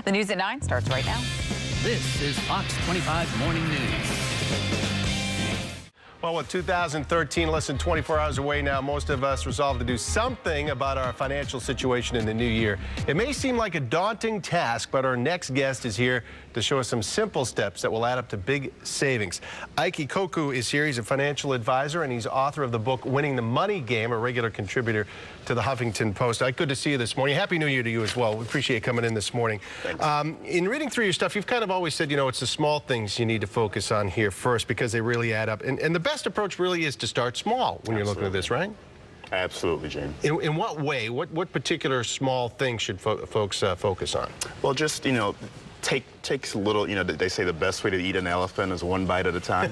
The news at 9 starts right now. This is Fox 25 Morning News. Well, with 2013 less than 24 hours away now, most of us resolved to do something about our financial situation in the new year. It may seem like a daunting task, but our next guest is here to show us some simple steps that will add up to big savings. Ike Ikokwu is here. He's a financial advisor, and he's author of the book Winning the Money Game, a regular contributor to the Huffington Post. Ike, good to see you this morning. Happy New Year to you as well. We appreciate you coming in this morning. In reading through your stuff, you've kind of always said, you know, it's the small things you need to focus on here first because they really add up. And the best approach really is to start small when you're looking at this, right? Absolutely, James. In what way? What particular small thing should folks focus on? Well, just, you know, takes a little, you know, they say the best way to eat an elephant is one bite at a time.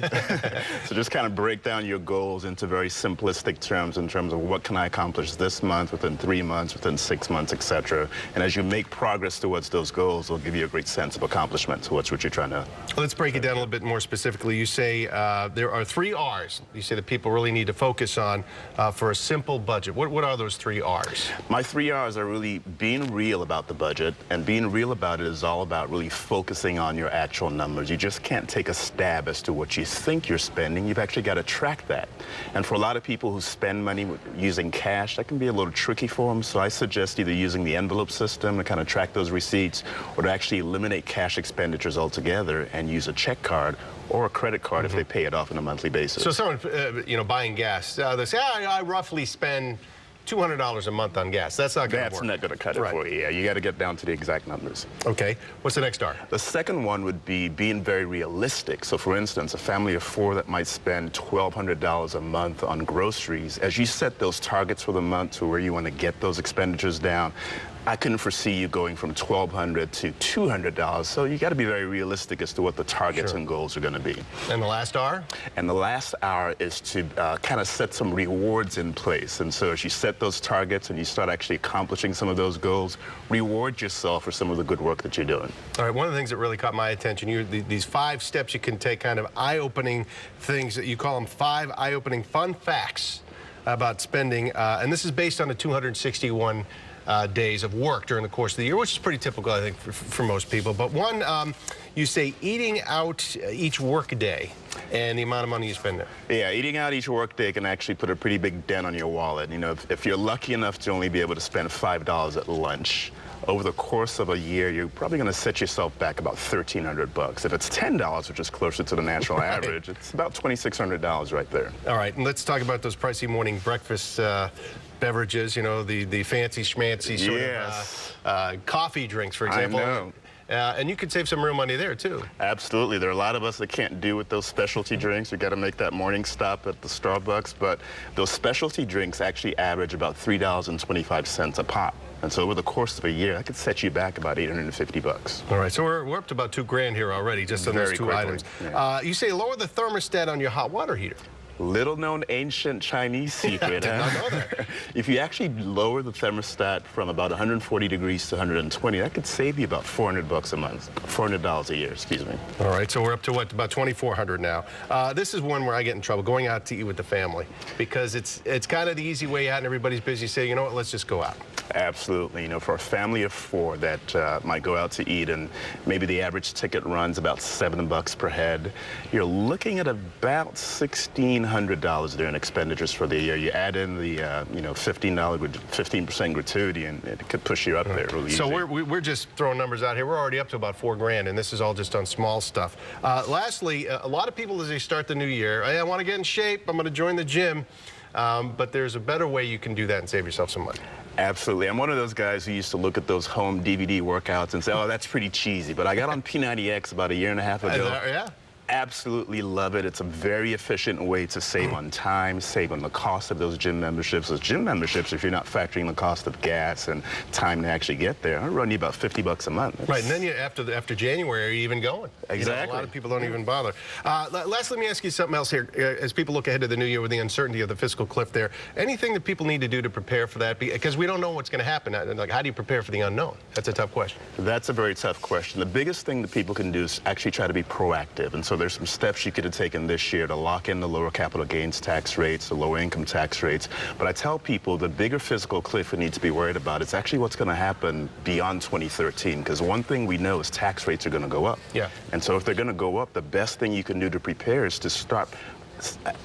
So just kind of break down your goals into very simplistic terms in terms of what can I accomplish this month, within 3 months, within 6 months, etc. And as you make progress towards those goals, it'll give you a great sense of accomplishment towards what you're trying to. Let's break it down a little bit more specifically. You say there are 3 R's. You say that people really need to focus on for a simple budget. What are those 3 R's? My 3 R's are really being real about the budget, and being real about it is all about really focusing on your actual numbers. You just can't take a stab as to what you think you're spending. You've actually got to track that. And for a lot of people who spend money using cash, that can be a little tricky for them. So I suggest either using the envelope system to kind of track those receipts, or to actually eliminate cash expenditures altogether and use a check card or a credit card if they pay it off on a monthly basis. So someone, you know, buying gas, they say, I roughly spend $200 a month on gas. That's not going to work. That's not going to cut it for you. Yeah, you got to get down to the exact numbers. Okay. What's the next R? The second one would be being very realistic. So, for instance, a family of 4 that might spend $1,200 a month on groceries, as you set those targets for the month to where you want to get those expenditures down, I couldn't foresee you going from $1,200 to $200. So you got to be very realistic as to what the targets and goals are going to be. And the last R? And the last R is to kind of set some rewards in place. And so as you set those targets and you start actually accomplishing some of those goals, reward yourself for some of the good work that you're doing. All right, one of the things that really caught my attention, these 5 steps you can take, kind of eye-opening things that you call them 5 eye-opening fun facts about spending. And this is based on the 261 days of work during the course of the year, which is pretty typical, I think, for most people. But one, you say eating out each work day and the amount of money you spend there. Yeah, eating out each work day can actually put a pretty big dent on your wallet. You know, if you're lucky enough to only be able to spend $5 at lunch, over the course of a year, you're probably going to set yourself back about $1,300. If it's $10, which is closer to the national average, it's about $2,600 right there. All right, and let's talk about those pricey morning breakfast beverages, you know, the fancy schmancy sort of coffee drinks, for example. I know. And you could save some real money there, too. Absolutely. There are a lot of us that can't do with those specialty drinks. You got to make that morning stop at the Starbucks. But those specialty drinks actually average about $3.25 a pop. And so over the course of a year, that could set you back about $850. All right, so we're up to about $2 grand here already, just on those 2 items. Yeah. You say lower the thermostat on your hot water heater. Little known ancient Chinese secret. I did not know that. If you actually lower the thermostat from about 140 degrees to 120, that could save you about $400 a month, $400 a year, excuse me. All right, so we're up to what, about $2,400 now. This is one where I get in trouble, going out to eat with the family, because it's kind of the easy way out and everybody's busy. Say, you know what, let's just go out. Absolutely. You know, for a family of 4 that might go out to eat, and maybe the average ticket runs about $7 per head, you're looking at about $1,600 there in expenditures for the year. You add in the you know, 15% gratuity, and it could push you up there really easy. So we're just throwing numbers out here. We're already up to about $4 grand, and this is all just on small stuff. Lastly, a lot of people, as they start the new year, hey, I want to get in shape, I'm going to join the gym. But there's a better way you can do that and save yourself some money. Absolutely. I'm one of those guys who used to look at those home DVD workouts and say, oh, that's pretty cheesy. But I got on P90X about a year and a half ago. Yeah. absolutely love it. It's a very efficient way to save on time, save on the cost of those gym memberships. Those gym memberships, if you're not factoring the cost of gas and time to actually get there, it'll run you about $50 a month. Right, and then you, after January, are you even going? Exactly. You know, a lot of people don't even bother. Last, let me ask you something else here. As people look ahead to the new year with the uncertainty of the fiscal cliff there, anything that people need to do to prepare for that? Because we don't know what's going to happen. Like, how do you prepare for the unknown? That's a tough question. That's a very tough question. The biggest thing that people can do is actually try to be proactive. And so there's some steps you could have taken this year to lock in the lower capital gains tax rates, the lower income tax rates. But I tell people the bigger fiscal cliff we need to be worried about is actually what's going to happen beyond 2013. Because one thing we know is tax rates are going to go up. Yeah. And so if they're going to go up, the best thing you can do to prepare is to start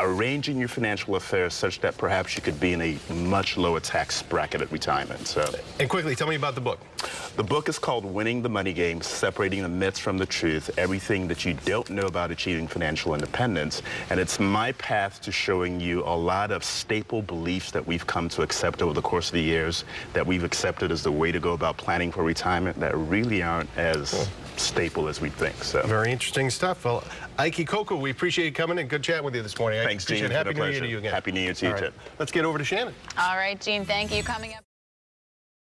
arranging your financial affairs such that perhaps you could be in a much lower tax bracket at retirement. So, and quickly, tell me about the book. The book is called Winning the Money Game, Separating the Myths from the Truth, Everything That You Don't Know About Achieving Financial Independence. And it's my path to showing you a lot of staple beliefs that we've come to accept over the course of the years, that we've accepted as the way to go about planning for retirement, that really aren't as staple as we think. So very interesting stuff. Well, Ike Ikokwu, we appreciate you coming in. Good chatting with you this morning. Thanks, Gene. Happy New Year to you again. Happy New Year to you, too. Let's get over to Shannon. All right, Gene, thank you. Coming up.